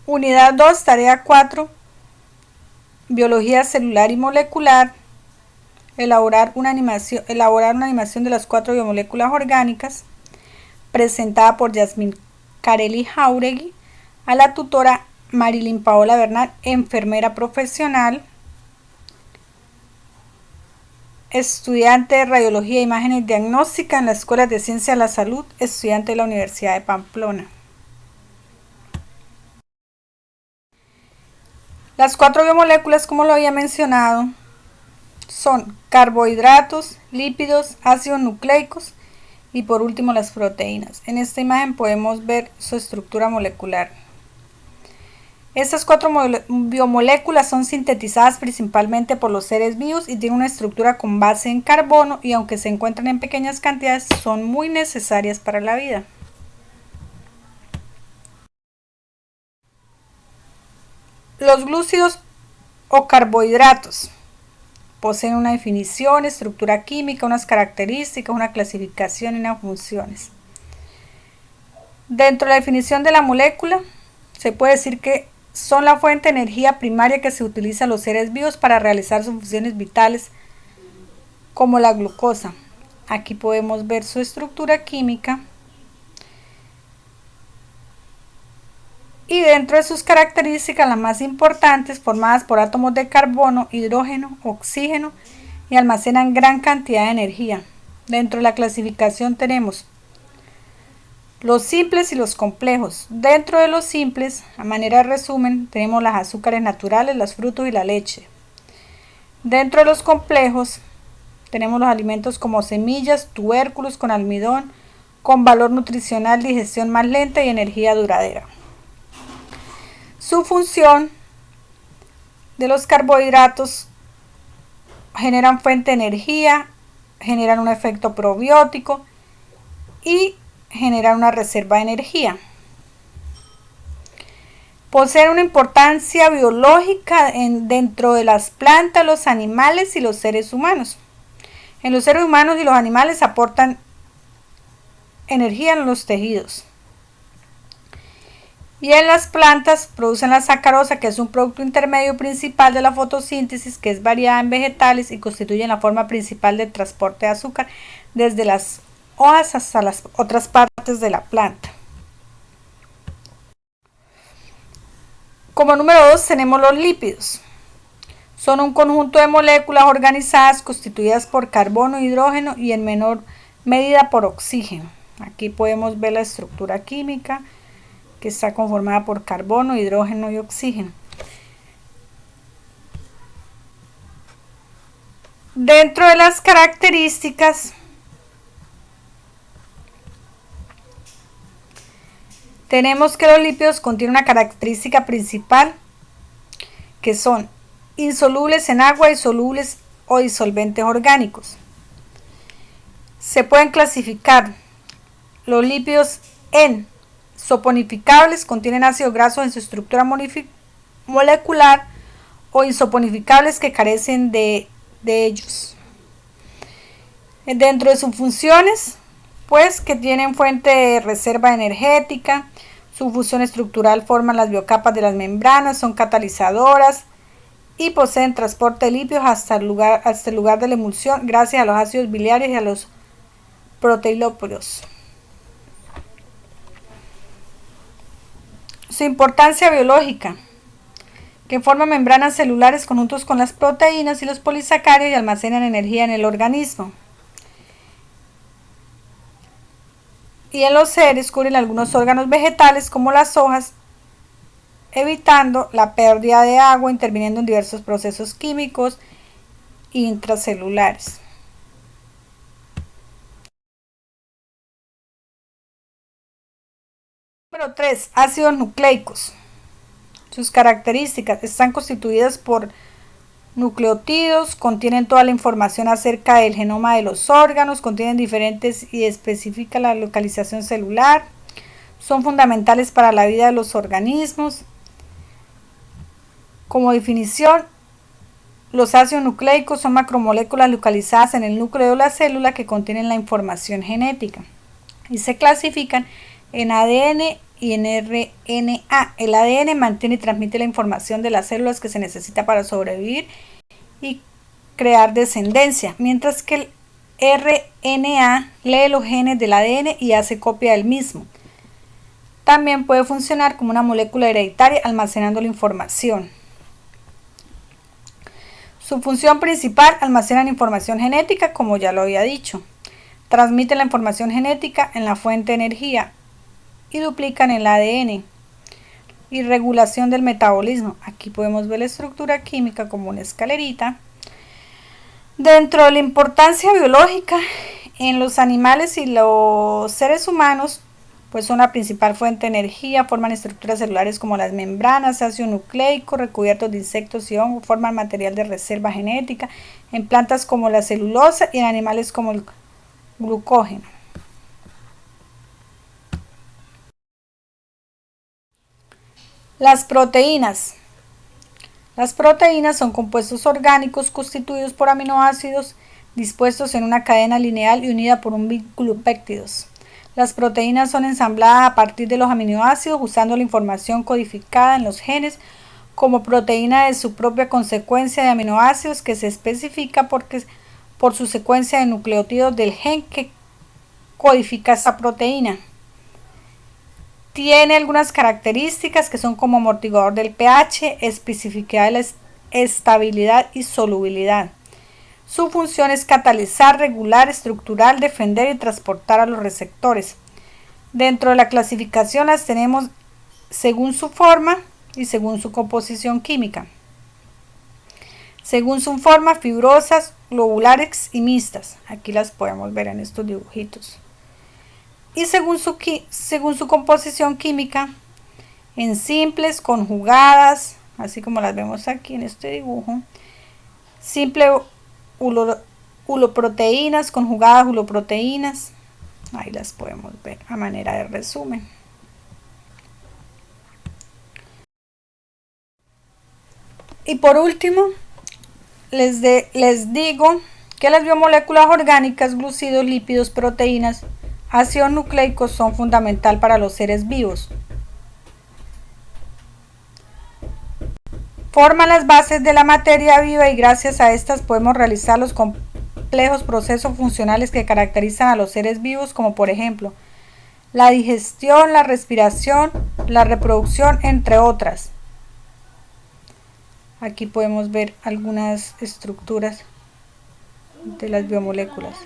Unidad 2, tarea 4, biología celular y molecular. Elaborar una animación de las 4 biomoléculas orgánicas, presentada por Yasmín Carelli Jauregui a la tutora Marilyn Paola Bernal, enfermera profesional, estudiante de Radiología, Imágenes y Diagnóstica en la Escuela de Ciencia de la Salud, estudiante de la Universidad de Pamplona. Las 4 biomoléculas, como lo había mencionado, son carbohidratos, lípidos, ácidos nucleicos y por último las proteínas. En esta imagen podemos ver su estructura molecular. Estas 4 biomoléculas son sintetizadas principalmente por los seres vivos y tienen una estructura con base en carbono, y aunque se encuentran en pequeñas cantidades, son muy necesarias para la vida. Los glúcidos o carbohidratos poseen una definición, estructura química, unas características, una clasificación y unas funciones. Dentro de la definición de la molécula, se puede decir que son la fuente de energía primaria que se utiliza en los seres vivos para realizar sus funciones vitales, como la glucosa. Aquí podemos ver su estructura química. Y dentro de sus características, las más importantes, formadas por átomos de carbono, hidrógeno, oxígeno, y almacenan gran cantidad de energía. Dentro de la clasificación tenemos los simples y los complejos. Dentro de los simples, a manera de resumen, tenemos los azúcares naturales, los frutos y la leche. Dentro de los complejos, tenemos los alimentos como semillas, tubérculos con almidón, con valor nutricional, digestión más lenta y energía duradera. Su función de los carbohidratos: generan fuente de energía, generan un efecto probiótico y generan una reserva de energía. Poseen una importancia biológica dentro de las plantas, los animales y los seres humanos. En los seres humanos y los animales aportan energía en los tejidos. Y en las plantas producen la sacarosa, que es un producto intermedio principal de la fotosíntesis, que es variada en vegetales y constituye la forma principal de transporte de azúcar desde las hojas hasta las otras partes de la planta. Como número 2 tenemos los lípidos. Son un conjunto de moléculas organizadas constituidas por carbono, hidrógeno y en menor medida por oxígeno. Aquí podemos ver la estructura química, que está conformada por carbono, hidrógeno y oxígeno. Dentro de las características tenemos que los lípidos contienen una característica principal, que son insolubles en agua y solubles o disolventes orgánicos. Se pueden clasificar los lípidos en soponificables, contienen ácidos grasos en su estructura molecular, o insoponificables, que carecen de ellos. Dentro de sus funciones, pues que tienen fuente de reserva energética, su función estructural forman las biocapas de las membranas, son catalizadoras y poseen transporte de lípidos hasta el lugar de la emulsión gracias a los ácidos biliares y a los proteilóporos. Su importancia biológica: que forman membranas celulares conjuntos con las proteínas y los polisacáridos y almacenan energía en el organismo. Y en los seres cubren algunos órganos vegetales como las hojas, evitando la pérdida de agua, interviniendo en diversos procesos químicos intracelulares. Número 3. Ácidos nucleicos. Sus características: están constituidas por nucleótidos, contienen toda la información acerca del genoma de los órganos, contienen diferentes y especifican la localización celular, son fundamentales para la vida de los organismos. Como definición, los ácidos nucleicos son macromoléculas localizadas en el núcleo de la célula que contienen la información genética y se clasifican en ADN y en RNA. El ADN mantiene y transmite la información de las células que se necesita para sobrevivir y crear descendencia, mientras que el RNA lee los genes del ADN y hace copia del mismo. También puede funcionar como una molécula hereditaria almacenando la información. Su función principal: almacenan información genética, como ya lo había dicho. Transmiten la información genética en la fuente de energía y duplican el ADN. Y regulación del metabolismo. Aquí podemos ver la estructura química como una escalerita. Dentro de la importancia biológica, en los animales y los seres humanos, pues son la principal fuente de energía, forman estructuras celulares como las membranas, ácido nucleico, recubiertos de insectos y hongos, forman material de reserva genética, en plantas como la celulosa y en animales como el glucógeno. Las proteínas. Las proteínas son compuestos orgánicos constituidos por aminoácidos dispuestos en una cadena lineal y unida por un vínculo péptidos. Las proteínas son ensambladas a partir de los aminoácidos usando la información codificada en los genes como proteína de su propia consecuencia de aminoácidos que se especifica por su secuencia de nucleótidos del gen que codifica esa proteína. Tiene algunas características que son como amortiguador del pH, especificidad de la estabilidad y solubilidad. Su función es catalizar, regular, estructurar, defender y transportar a los receptores. Dentro de la clasificación las tenemos según su forma y según su composición química. Según su forma, fibrosas, globulares y mixtas. Aquí las podemos ver en estos dibujitos. Y según su composición química, en simples, conjugadas, así como las vemos aquí en este dibujo, simple uloproteínas, conjugadas uloproteínas, ahí las podemos ver a manera de resumen. Y por último, les digo que las biomoléculas orgánicas, glucidos, lípidos, proteínas, ácidos nucleicos son fundamental para los seres vivos. Forman las bases de la materia viva y gracias a estas podemos realizar los complejos procesos funcionales que caracterizan a los seres vivos, como por ejemplo la digestión, la respiración, la reproducción, entre otras. Aquí podemos ver algunas estructuras de las biomoléculas.